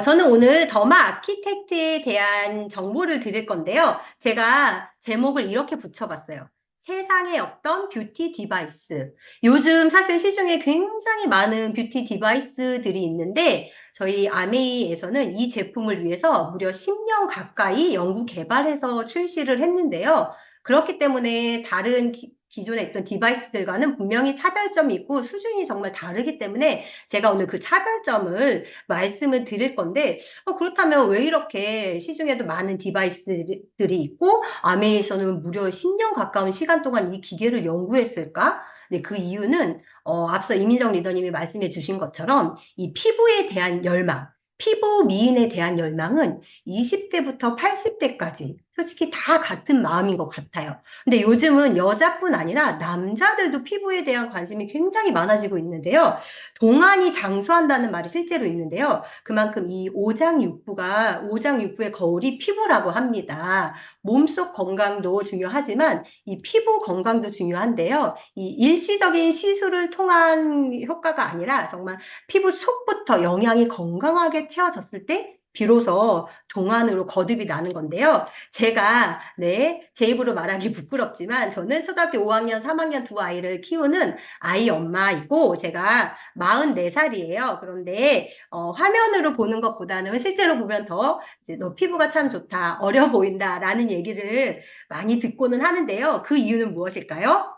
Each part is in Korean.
저는 오늘 더마 아키텍트에 대한 정보를 드릴 건데요. 제가 제목을 이렇게 붙여봤어요. 세상에 없던 뷰티 디바이스. 요즘 사실 시중에 굉장히 많은 뷰티 디바이스들이 있는데, 저희 아메이에서는 이 제품을 위해서 무려 10년 가까이 연구 개발해서 출시를 했는데요. 그렇기 때문에 다른 기존에 있던 디바이스들과는 분명히 차별점이 있고 수준이 정말 다르기 때문에 제가 오늘 그 차별점을 말씀을 드릴 건데, 그렇다면 왜 이렇게 시중에도 많은 디바이스들이 있고, 아메이에서는 무려 10년 가까운 시간 동안 이 기계를 연구했을까? 네, 그 이유는, 앞서 이민정 리더님이 말씀해 주신 것처럼, 이 피부에 대한 열망, 피부 미인에 대한 열망은 20대부터 80대까지 솔직히 다 같은 마음인 것 같아요. 근데 요즘은 여자뿐 아니라 남자들도 피부에 대한 관심이 굉장히 많아지고 있는데요. 동안이 장수한다는 말이 실제로 있는데요. 그만큼 이 오장육부의 거울이 피부라고 합니다. 몸속 건강도 중요하지만 이 피부 건강도 중요한데요. 이 일시적인 시술을 통한 효과가 아니라 정말 피부 속부터 영양이 건강하게 채워졌을 때 비로소 동안으로 거듭이 나는 건데요. 제가, 네, 제 입으로 말하기 부끄럽지만 저는 초등학교 5학년, 3학년 두 아이를 키우는 아이 엄마이고 제가 44살이에요. 그런데 화면으로 보는 것보다는 실제로 보면 더 이제 너 피부가 참 좋다, 어려 보인다라는 얘기를 많이 듣고는 하는데요. 그 이유는 무엇일까요?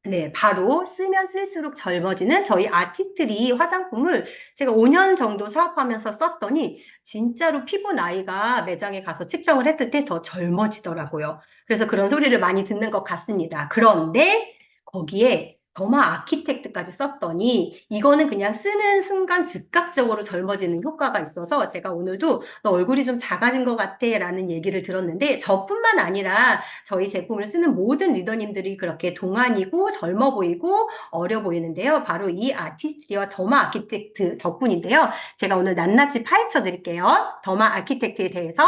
네, 바로 쓰면 쓸수록 젊어지는 저희 아티스트리 화장품을 제가 5년 정도 사업하면서 썼더니 진짜로 피부 나이가 매장에 가서 측정을 했을 때 더 젊어지더라고요. 그래서 그런 소리를 많이 듣는 것 같습니다. 그런데 거기에 더마 아키텍트까지 썼더니 이거는 그냥 쓰는 순간 즉각적으로 젊어지는 효과가 있어서 제가 오늘도 너 얼굴이 좀 작아진 것 같아 라는 얘기를 들었는데 저뿐만 아니라 저희 제품을 쓰는 모든 리더님들이 그렇게 동안이고 젊어 보이고 어려 보이는데요. 바로 이 아티스트리와 더마 아키텍트 덕분인데요. 제가 오늘 낱낱이 파헤쳐 드릴게요. 더마 아키텍트에 대해서.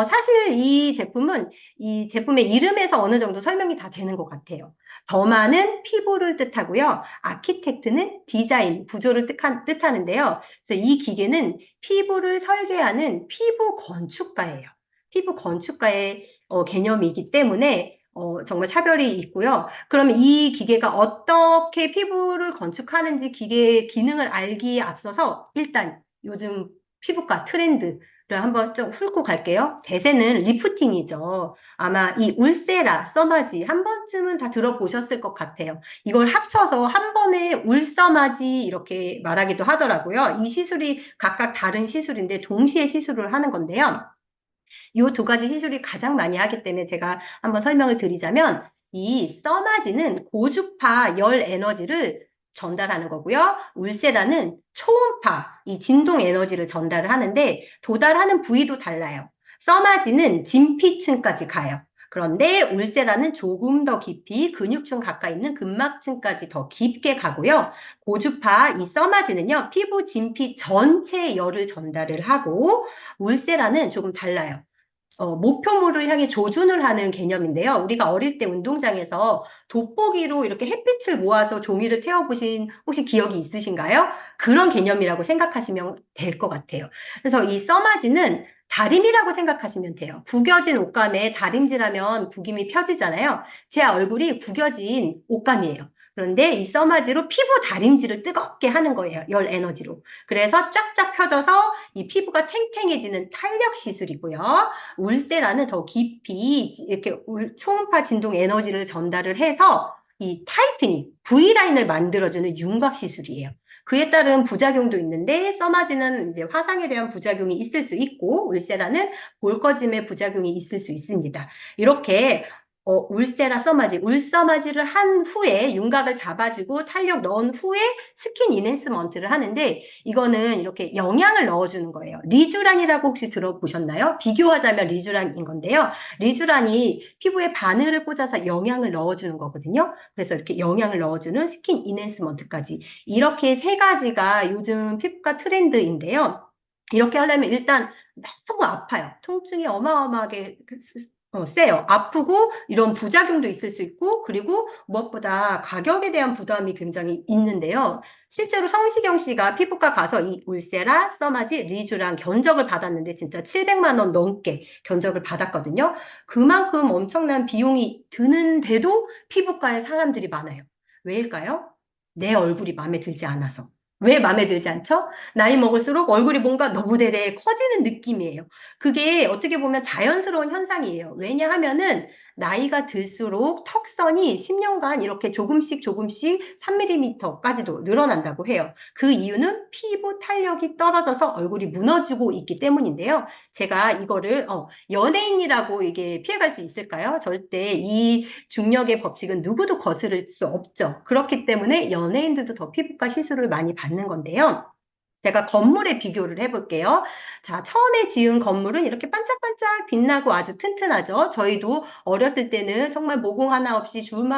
사실 이 제품의 이름에서 어느 정도 설명이 다 되는 것 같아요. 더마는 피부를 뜻하고요. 아키텍트는 디자인, 구조를 뜻하는데요. 그래서 이 기계는 피부를 설계하는 피부 건축가예요. 피부 건축가의 개념이기 때문에 정말 차별이 있고요. 그러면 이 기계가 어떻게 피부를 건축하는지 기계의 기능을 알기에 앞서서 일단 요즘 피부과 트렌드를 한번 좀 훑고 갈게요. 대세는 리프팅이죠. 아마 이 울세라, 써마지 한 번쯤은 다 들어보셨을 것 같아요. 이걸 합쳐서 한 번에 울써마지 이렇게 말하기도 하더라고요. 이 시술이 각각 다른 시술인데 동시에 시술을 하는 건데요. 이 두 가지 시술이 가장 많이 하기 때문에 제가 한번 설명을 드리자면 이 써마지는 고주파 열 에너지를 전달하는 거고요. 울세라는 초음파, 이 진동 에너지를 전달을 하는데 도달하는 부위도 달라요. 써마지는 진피층까지 가요. 그런데 울세라는 조금 더 깊이 근육층 가까이 있는 근막층까지 더 깊게 가고요. 고주파 이 써마지는요, 피부 진피 전체에 열을 전달을 하고 울세라는 조금 달라요. 목표물을 향해 조준을 하는 개념인데요. 우리가 어릴 때 운동장에서 돋보기로 이렇게 햇빛을 모아서 종이를 태워보신 혹시 기억이 있으신가요? 그런 개념이라고 생각하시면 될 것 같아요. 그래서 이 써마지는 다림이라고 생각하시면 돼요. 구겨진 옷감에 다림질하면 구김이 펴지잖아요. 제 얼굴이 구겨진 옷감이에요. 그런데 이 써마지로 피부 다림질을 뜨겁게 하는 거예요. 열 에너지로. 그래서 쫙쫙 펴져서 이 피부가 탱탱해지는 탄력 시술이고요. 울세라는 더 깊이 이렇게 초음파 진동 에너지를 전달을 해서 이 타이트닝, V라인을 만들어주는 윤곽 시술이에요. 그에 따른 부작용도 있는데 써마지는 이제 화상에 대한 부작용이 있을 수 있고 울세라는 볼 꺼짐의 부작용이 있을 수 있습니다. 이렇게 울세라 써마지, 울써마지를 한 후에 윤곽을 잡아주고 탄력 넣은 후에 스킨 인핸스먼트를 하는데 이거는 이렇게 영양을 넣어주는 거예요. 리쥬란이라고 혹시 들어보셨나요? 비교하자면 리쥬란인 건데요. 리쥬란이 피부에 바늘을 꽂아서 영양을 넣어주는 거거든요. 그래서 이렇게 영양을 넣어주는 스킨 인핸스먼트까지 이렇게 세 가지가 요즘 피부과 트렌드인데요. 이렇게 하려면 일단 너무 아파요. 통증이 어마어마하게 세요. 아프고 이런 부작용도 있을 수 있고 그리고 무엇보다 가격에 대한 부담이 굉장히 있는데요. 실제로 성시경 씨가 피부과 가서 이 울세라, 써마지, 리쥬랑 견적을 받았는데 진짜 700만 원 넘게 견적을 받았거든요. 그만큼 엄청난 비용이 드는데도 피부과에 사람들이 많아요. 왜일까요? 내 얼굴이 마음에 들지 않아서. 왜 마음에 들지 않죠? 나이 먹을수록 얼굴이 뭔가 너부대대 커지는 느낌이에요. 그게 어떻게 보면 자연스러운 현상이에요. 왜냐하면은 나이가 들수록 턱선이 10년간 이렇게 조금씩 조금씩 3mm까지도 늘어난다고 해요. 그 이유는 피부 탄력이 떨어져서 얼굴이 무너지고 있기 때문인데요. 제가 이거를 연예인이라고 이게 피해갈 수 있을까요? 절대 이 중력의 법칙은 누구도 거스를 수 없죠. 그렇기 때문에 연예인들도 더 피부과 시술을 많이 받는 건데요. 제가 건물에 비교를 해볼게요. 자, 처음에 지은 건물은 이렇게 반짝반짝 빛나고 아주 튼튼하죠. 저희도 어렸을 때는 정말 모공 하나 없이 주름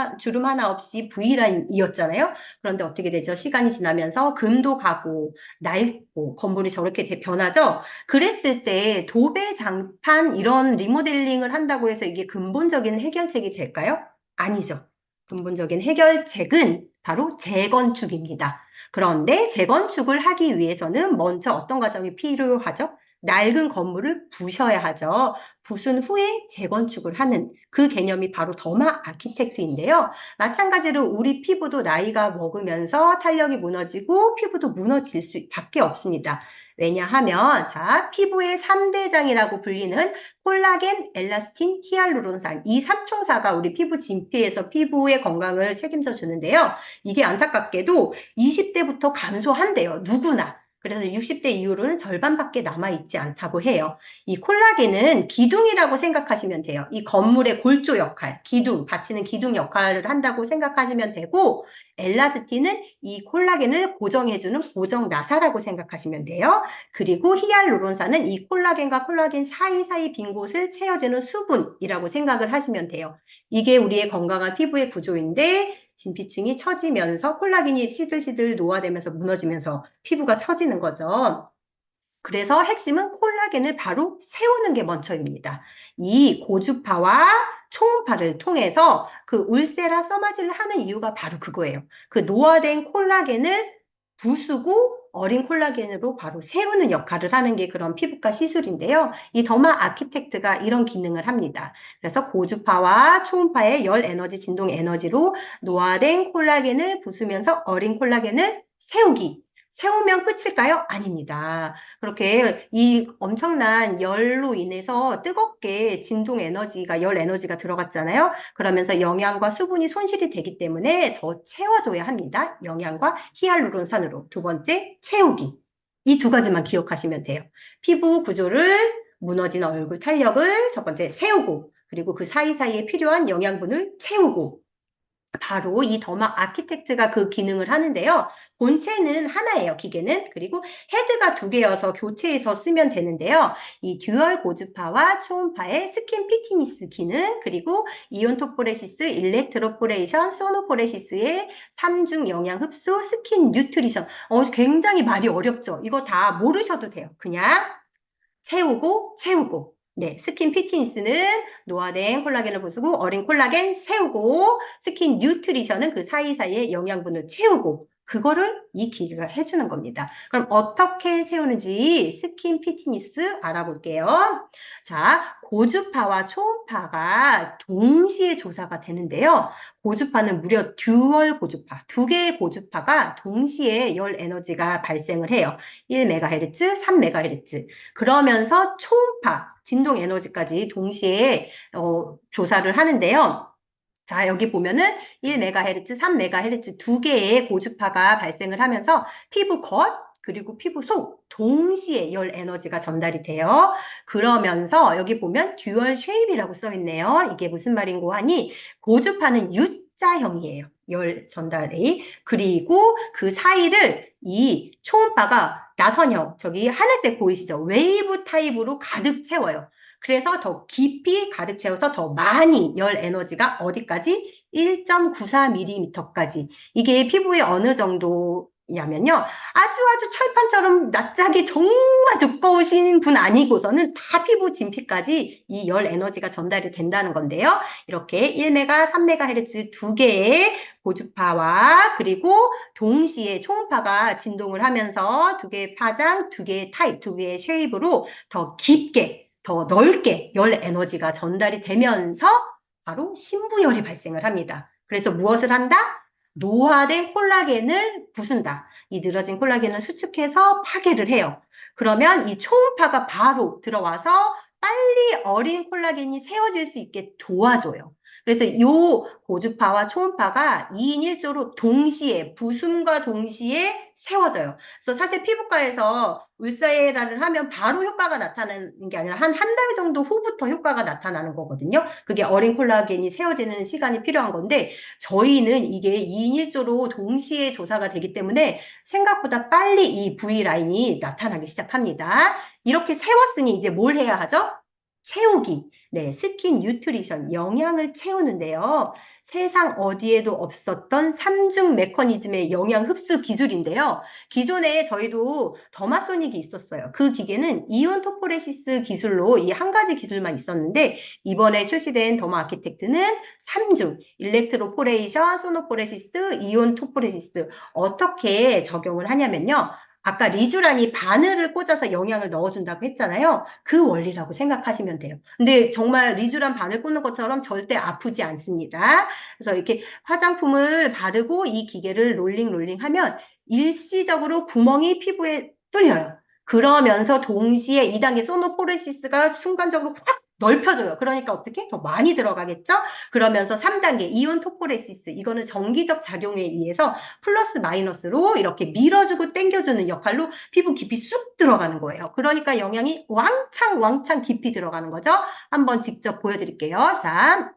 하나 없이 V라인이었잖아요. 그런데 어떻게 되죠? 시간이 지나면서 금도 가고 낡고 건물이 저렇게 변하죠. 그랬을 때 도배, 장판 이런 리모델링을 한다고 해서 이게 근본적인 해결책이 될까요? 아니죠. 근본적인 해결책은 바로 재건축입니다. 그런데 재건축을 하기 위해서는 먼저 어떤 과정이 필요하죠? 낡은 건물을 부셔야 하죠. 부순 후에 재건축을 하는 그 개념이 바로 더마 아키텍트인데요. 마찬가지로 우리 피부도 나이가 먹으면서 탄력이 무너지고 피부도 무너질 수밖에 없습니다. 왜냐하면 자, 피부의 3대장이라고 불리는 콜라겐, 엘라스틴, 히알루론산 이 삼총사가 우리 피부 진피에서 피부의 건강을 책임져 주는데요. 이게 안타깝게도 20대부터 감소한대요. 누구나. 그래서 60대 이후로는 절반밖에 남아있지 않다고 해요. 이 콜라겐은 기둥이라고 생각하시면 돼요. 이 건물의 골조 역할, 기둥, 받치는 기둥 역할을 한다고 생각하시면 되고, 엘라스틴은 이 콜라겐을 고정해주는 고정 나사라고 생각하시면 돼요. 그리고 히알루론산은 이 콜라겐과 콜라겐 사이사이 빈 곳을 채워주는 수분이라고 생각을 하시면 돼요. 이게 우리의 건강한 피부의 구조인데, 진피층이 처지면서 콜라겐이 시들시들 노화되면서 무너지면서 피부가 처지는 거죠. 그래서 핵심은 콜라겐을 바로 세우는 게 먼저입니다. 이 고주파와 초음파를 통해서 그 울세라 써마지를 하는 이유가 바로 그거예요. 그 노화된 콜라겐을 부수고 어린 콜라겐으로 바로 세우는 역할을 하는 게 그런 피부과 시술인데요. 이 더마 아키텍트가 이런 기능을 합니다. 그래서 고주파와 초음파의 열 에너지, 진동 에너지로 노화된 콜라겐을 부수면서 어린 콜라겐을 세우기. 세우면 끝일까요? 아닙니다. 그렇게 이 엄청난 열로 인해서 뜨겁게 진동 에너지가, 열 에너지가 들어갔잖아요. 그러면서 영양과 수분이 손실이 되기 때문에 더 채워줘야 합니다. 영양과 히알루론산으로. 두 번째, 채우기. 이 두 가지만 기억하시면 돼요. 피부 구조를 무너진 얼굴 탄력을 첫 번째 세우고, 그리고 그 사이사이에 필요한 영양분을 채우고, 바로 이 더마 아키텍트가 그 기능을 하는데요. 본체는 하나예요, 기계는. 그리고 헤드가 두 개여서 교체해서 쓰면 되는데요. 이 듀얼 고주파와 초음파의 스킨 피트니스 기능, 그리고 이온토포레시스, 일렉트로포레이션, 소노포레시스의 3중 영양 흡수, 스킨 뉴트리션. 굉장히 말이 어렵죠? 이거 다 모르셔도 돼요. 그냥 세우고 채우고. 네, 스킨 피트니스는 노화된 콜라겐을 부수고 어린 콜라겐 세우고 스킨 뉴트리션은 그 사이사이에 영양분을 채우고 그거를 이 기계가 해주는 겁니다. 그럼 어떻게 세우는지 스킨 피트니스 알아볼게요. 자, 고주파와 초음파가 동시에 조사가 되는데요. 고주파는 무려 듀얼 고주파, 두 개의 고주파가 동시에 열 에너지가 발생을 해요. 1MHz, 3MHz. 그러면서 초음파, 진동 에너지까지 동시에 조사를 하는데요. 자, 여기 보면은 1MHz, 3MHz 두 개의 고주파가 발생을 하면서 피부 겉, 그리고 피부 속 동시에 열 에너지가 전달이 돼요. 그러면서 여기 보면 듀얼 쉐입이라고 써 있네요. 이게 무슨 말인고 하니 고주파는 U자형이에요. 열 전달이. 그리고 그 사이를 이 초음파가 나선형, 저기 하늘색 보이시죠? 웨이브 타입으로 가득 채워요. 그래서 더 깊이 가득 채워서 더 많이 열 에너지가 어디까지? 1.94mm까지. 이게 피부에 어느 정도 냐면요. 아주 철판처럼 납작이 정말 두꺼우신 분 아니고서는 다 피부 진피까지 이 열 에너지가 전달이 된다는 건데요. 이렇게 1메가, 3메가헤르츠 두 개의 고주파와 그리고 동시에 초음파가 진동을 하면서 두 개의 파장, 두 개의 타입, 두 개의 쉐입으로 더 깊게, 더 넓게 열 에너지가 전달이 되면서 바로 신부열이 발생을 합니다. 그래서 무엇을 한다? 노화된 콜라겐을 부순다. 이 늘어진 콜라겐을 수축해서 파괴를 해요. 그러면 이 초음파가 바로 들어와서 빨리 어린 콜라겐이 세워질 수 있게 도와줘요. 그래서 이 고주파와 초음파가 2인 1조로 동시에 부숨과 동시에 세워져요. 그래서 사실 피부과에서 울세라를 하면 바로 효과가 나타나는 게 아니라 한 달 정도 후부터 효과가 나타나는 거거든요. 그게 어린 콜라겐이 세워지는 시간이 필요한 건데 저희는 이게 2인 1조로 동시에 조사가 되기 때문에 생각보다 빨리 이 V라인이 나타나기 시작합니다. 이렇게 세웠으니 이제 뭘 해야 하죠? 채우기. 네, 스킨 뉴트리션, 영양을 채우는데요. 세상 어디에도 없었던 삼중 메커니즘의 영양 흡수 기술인데요. 기존에 저희도 더마소닉이 있었어요. 그 기계는 이온 토포레시스 기술로 이 한 가지 기술만 있었는데 이번에 출시된 더마 아키텍트는 3중, 일렉트로포레이션, 소노포레시스, 이온 토포레시스 어떻게 적용을 하냐면요. 아까 리쥬란이 바늘을 꽂아서 영양을 넣어준다고 했잖아요. 그 원리라고 생각하시면 돼요. 근데 정말 리쥬란 바늘 꽂는 것처럼 절대 아프지 않습니다. 그래서 이렇게 화장품을 바르고 이 기계를 롤링 하면 일시적으로 구멍이 피부에 뚫려요. 그러면서 동시에 2단계 소노포레시스가 순간적으로 확 넓혀져요. 그러니까 어떻게? 더 많이 들어가겠죠? 그러면서 3단계 이온 토포레시스 이거는 정기적 작용에 의해서 플러스 마이너스로 이렇게 밀어주고 당겨주는 역할로 피부 깊이 쑥 들어가는 거예요. 그러니까 영양이 왕창 깊이 들어가는 거죠. 한번 직접 보여드릴게요. 자,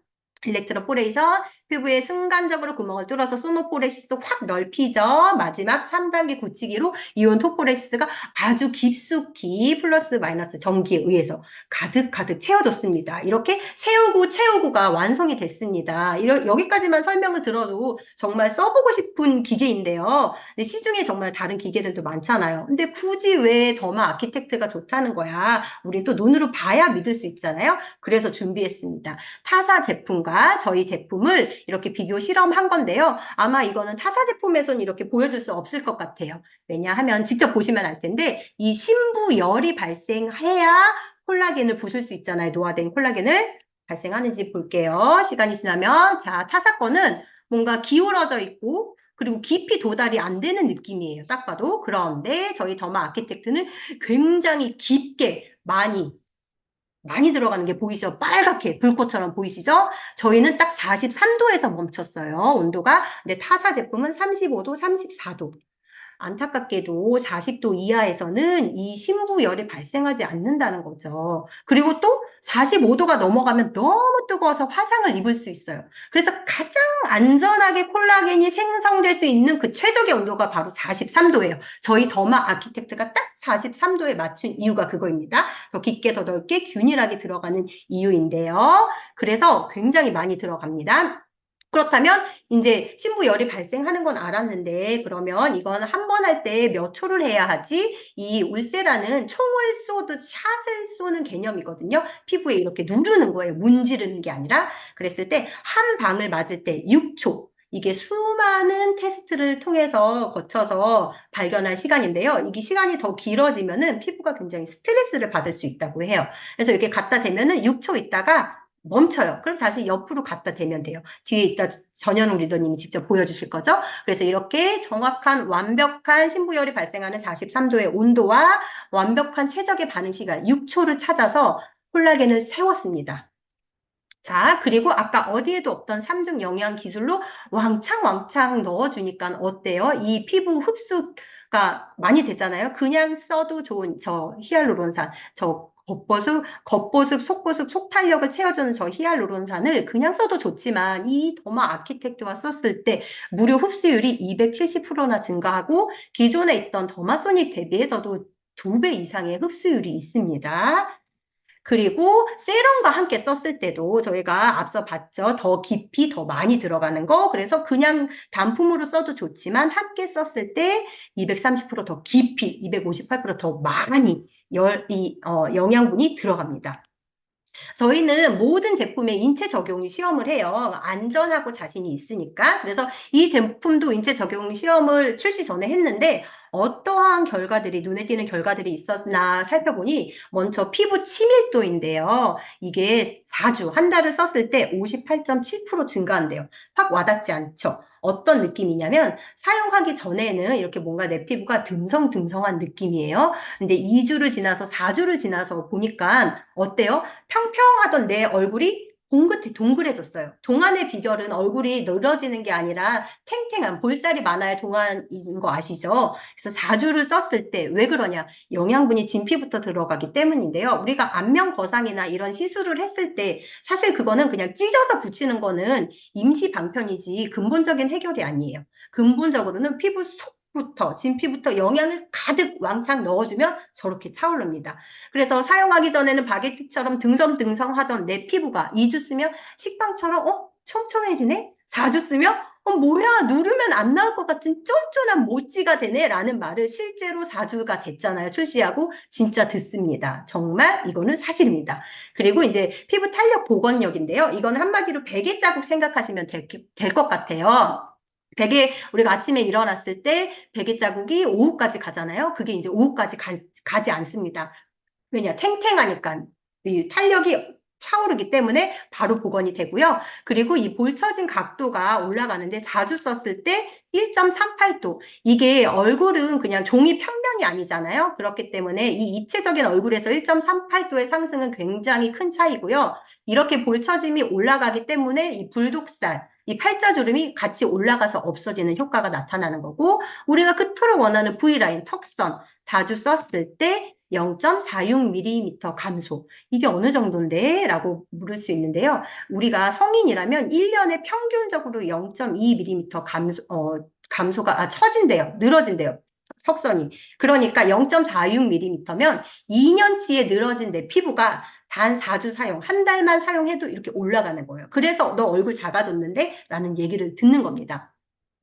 일렉트로포레이션 피부에 순간적으로 구멍을 뚫어서 소노포레시스 확 넓히죠. 마지막 3단계 굳히기로 이온 토포레시스가 아주 깊숙이 플러스 마이너스 전기에 의해서 가득 채워졌습니다. 이렇게 채우고가 완성이 됐습니다. 여기까지만 설명을 들어도 정말 써보고 싶은 기계인데요. 근데 시중에 정말 다른 기계들도 많잖아요. 근데 굳이 왜 더마 아키텍트가 좋다는 거야? 우리 또 눈으로 봐야 믿을 수 있잖아요. 그래서 준비했습니다. 타사 제품과 저희 제품을 이렇게 비교 실험한 건데요. 아마 이거는 타사 제품에서는 이렇게 보여줄 수 없을 것 같아요. 왜냐하면 직접 보시면 알 텐데 이 신부열이 발생해야 콜라겐을 부술 수 있잖아요. 노화된 콜라겐을 발생하는지 볼게요. 시간이 지나면 자 타사 거는 뭔가 기울어져 있고 그리고 깊이 도달이 안 되는 느낌이에요. 딱 봐도. 그런데 저희 더마 아키텍트는 굉장히 깊게 많이 들어가는 게 보이시죠? 빨갛게 불꽃처럼 보이시죠? 저희는 딱 43도에서 멈췄어요. 온도가. 근데 타사 제품은 35도, 34도. 안타깝게도 40도 이하에서는 이 신부열이 발생하지 않는다는 거죠. 그리고 또 45도가 넘어가면 너무 뜨거워서 화상을 입을 수 있어요. 그래서 가장 안전하게 콜라겐이 생성될 수 있는 그 최적의 온도가 바로 43도예요. 저희 더마 아키텍트가 딱 43도에 맞춘 이유가 그거입니다. 더 깊게 더 넓게 균일하게 들어가는 이유인데요. 그래서 굉장히 많이 들어갑니다. 그렇다면 이제 신부열이 발생하는 건 알았는데 그러면 이건 한 번 할 때 몇 초를 해야 하지? 이 울세라는 총을 쏘듯 샷을 쏘는 개념이거든요. 피부에 이렇게 누르는 거예요. 문지르는 게 아니라. 그랬을 때 한 방을 맞을 때 6초. 이게 수많은 테스트를 통해서 거쳐서 발견한 시간인데요. 이게 시간이 더 길어지면은 피부가 굉장히 스트레스를 받을 수 있다고 해요. 그래서 이렇게 갖다 대면은 6초 있다가 멈춰요. 그럼 다시 옆으로 갖다 대면 돼요. 뒤에 있다 전현웅 리더님이 직접 보여주실 거죠. 그래서 이렇게 정확한 완벽한 신부열이 발생하는 43도의 온도와 완벽한 최적의 반응 시간 6초를 찾아서 콜라겐을 세웠습니다. 자, 그리고 아까 어디에도 없던 3중 영양 기술로 왕창 넣어주니까 어때요? 이 피부 흡수가 많이 되잖아요. 그냥 써도 좋은 저 히알루론산, 저 겉보습, 속보습, 속탄력을 채워주는 저 히알루론산을 그냥 써도 좋지만 이 더마 아키텍트와 썼을 때 무료 흡수율이 270%나 증가하고 기존에 있던 더마소닉 대비해서도 2배 이상의 흡수율이 있습니다. 그리고 세럼과 함께 썼을 때도 저희가 앞서 봤죠. 더 깊이 더 많이 들어가는 거. 그래서 그냥 단품으로 써도 좋지만 함께 썼을 때 230%더 깊이, 258%더 많이 영양분이 들어갑니다. 저희는 모든 제품에 인체 적용 시험을 해요. 안전하고 자신이 있으니까. 그래서 이 제품도 인체 적용 시험을 출시 전에 했는데 어떠한 결과들이 눈에 띄는 결과들이 있었나 살펴보니 먼저 피부 치밀도인데요. 이게 4주, 한 달을 썼을 때 58.7% 증가한대요. 확 와닿지 않죠? 어떤 느낌이냐면 사용하기 전에는 이렇게 뭔가 내 피부가 듬성듬성한 느낌이에요. 근데 2주를 지나서 4주를 지나서 보니까 어때요? 평평하던 내 얼굴이 동그래졌어요. 동안의 비결은 얼굴이 늘어지는 게 아니라 탱탱한 볼살이 많아야 동안인 거 아시죠? 그래서 4주를 썼을 때 왜 그러냐? 영양분이 진피부터 들어가기 때문인데요. 우리가 안면 거상이나 이런 시술을 했을 때 사실 그거는 그냥 찢어서 붙이는 거는 임시 방편이지 근본적인 해결이 아니에요. 근본적으로는 피부 속부터 진피부터 영양을 가득 왕창 넣어주면 저렇게 차오릅니다. 그래서 사용하기 전에는 바게트처럼 등성등성하던 내 피부가 2주 쓰면 식빵처럼 촘촘해지네? 4주 쓰면 뭐야 누르면 안 나올 것 같은 쫀쫀한 모찌가 되네 라는 말을 실제로 4주가 됐잖아요. 출시하고 진짜 듣습니다. 정말 이거는 사실입니다. 그리고 이제 피부 탄력 복원력인데요. 이건 한마디로 베개 자국 생각하시면 될 것 같아요. 우리가 아침에 일어났을 때 베개 자국이 오후까지 가잖아요. 그게 이제 오후까지 가지 않습니다. 왜냐, 탱탱하니까 이 탄력이 차오르기 때문에 바로 복원이 되고요. 그리고 이 볼처진 각도가 올라가는데 4주 썼을 때 1.38도. 이게 얼굴은 그냥 종이 평면이 아니잖아요. 그렇기 때문에 이 입체적인 얼굴에서 1.38도의 상승은 굉장히 큰 차이고요. 이렇게 볼처짐이 올라가기 때문에 이 불독살, 이 팔자주름이 같이 올라가서 없어지는 효과가 나타나는 거고, 우리가 끝으로 원하는 V라인, 턱선, 4주 썼을 때 0.46mm 감소. 이게 어느 정도인데? 라고 물을 수 있는데요. 우리가 성인이라면 1년에 평균적으로 0.2mm 감소가, 처진대요. 늘어진대요. 턱선이. 그러니까 0.46mm면 2년치에 늘어진 내 피부가 단 4주 사용, 한 달만 사용해도 이렇게 올라가는 거예요. 그래서 너 얼굴 작아졌는데? 라는 얘기를 듣는 겁니다.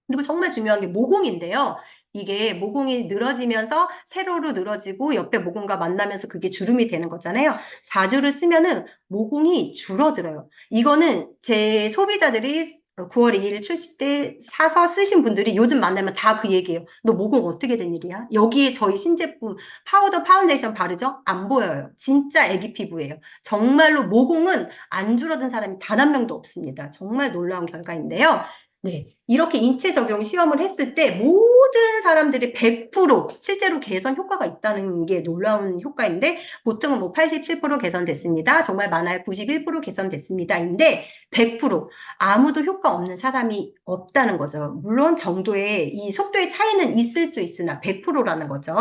그리고 정말 중요한 게 모공인데요. 이게 모공이 늘어지면서 세로로 늘어지고 옆에 모공과 만나면서 그게 주름이 되는 거잖아요. 4주를 쓰면은 모공이 줄어들어요. 이거는 제 소비자들이 9월 2일 출시 때 사서 쓰신 분들이 요즘 만나면 다 그 얘기예요. 너 모공 어떻게 된 일이야? 여기에 저희 신제품 파우더 파운데이션 바르죠? 안 보여요. 진짜 애기 피부예요. 정말로 모공은 안 줄어든 사람이 단 한 명도 없습니다. 정말 놀라운 결과인데요. 네. 이렇게 인체 적용 시험을 했을 때 모든 사람들이 100% 실제로 개선 효과가 있다는 게 놀라운 효과인데 보통은 뭐 87% 개선됐습니다. 정말 많아야 91% 개선됐습니다인데 100% 아무도 효과 없는 사람이 없다는 거죠. 물론 정도의 이 속도의 차이는 있을 수 있으나 100%라는 거죠.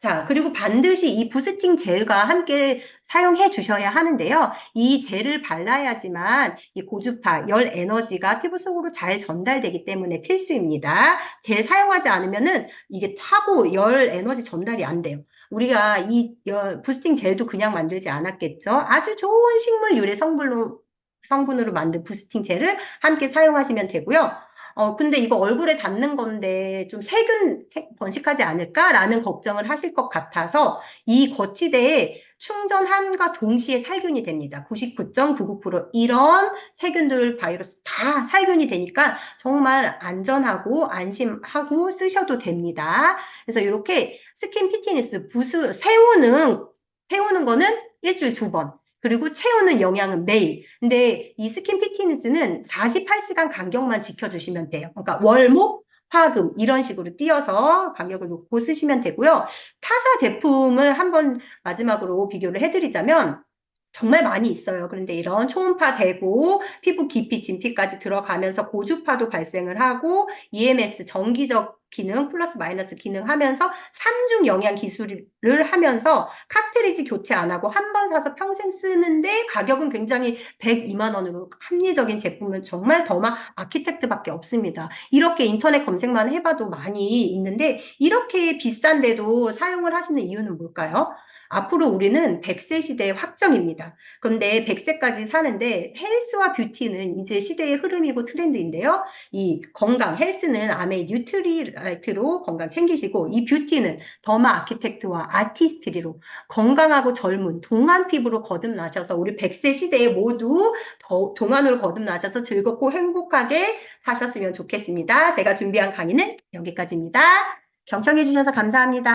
자, 그리고 반드시 이 부스팅 젤과 함께 사용해 주셔야 하는데요. 이 젤을 발라야지만 이 고주파, 열 에너지가 피부 속으로 잘 전달되기 때문에 필수입니다. 젤 사용하지 않으면은 이게 타고 열 에너지 전달이 안 돼요. 우리가 이 부스팅 젤도 그냥 만들지 않았겠죠. 아주 좋은 식물 유래 성분으로 만든 부스팅 젤을 함께 사용하시면 되고요. 근데 이거 얼굴에 닿는 건데 좀 세균 번식하지 않을까라는 걱정을 하실 것 같아서 이 거치대에 충전함과 동시에 살균이 됩니다. 99.99% 이런 세균들, 바이러스 다 살균이 되니까 정말 안전하고 안심하고 쓰셔도 됩니다. 그래서 이렇게 스킨 피트니스, 세우는 거는 일주일 2번. 그리고 채우는 영양은 매일. 근데 이 스킨 피트니스는 48시간 간격만 지켜주시면 돼요. 그러니까 월목, 화금 이런 식으로 띄어서 간격을 놓고 쓰시면 되고요. 타사 제품을 한번 마지막으로 비교를 해드리자면 정말 많이 있어요. 그런데 이런 초음파 되고 피부 깊이 진피까지 들어가면서 고주파도 발생을 하고 EMS 정기적 기능, 플러스 마이너스 기능 하면서 3중 영양 기술을 하면서 카트리지 교체 안 하고 한 번 사서 평생 쓰는데 가격은 굉장히 102만 원으로 합리적인 제품은 정말 더마 아키텍트밖에 없습니다. 이렇게 인터넷 검색만 해봐도 많이 있는데 이렇게 비싼데도 사용을 하시는 이유는 뭘까요? 앞으로 우리는 100세 시대의 확정입니다. 그런데 100세까지 사는데 헬스와 뷰티는 이제 시대의 흐름이고 트렌드인데요. 이 건강, 헬스는 아메 뉴트리라이트로 건강 챙기시고 이 뷰티는 더마 아키텍트와 아티스트리로 건강하고 젊은 동안 피부로 거듭나셔서 우리 100세 시대에 모두 동안으로 거듭나셔서 즐겁고 행복하게 사셨으면 좋겠습니다. 제가 준비한 강의는 여기까지입니다. 경청해 주셔서 감사합니다.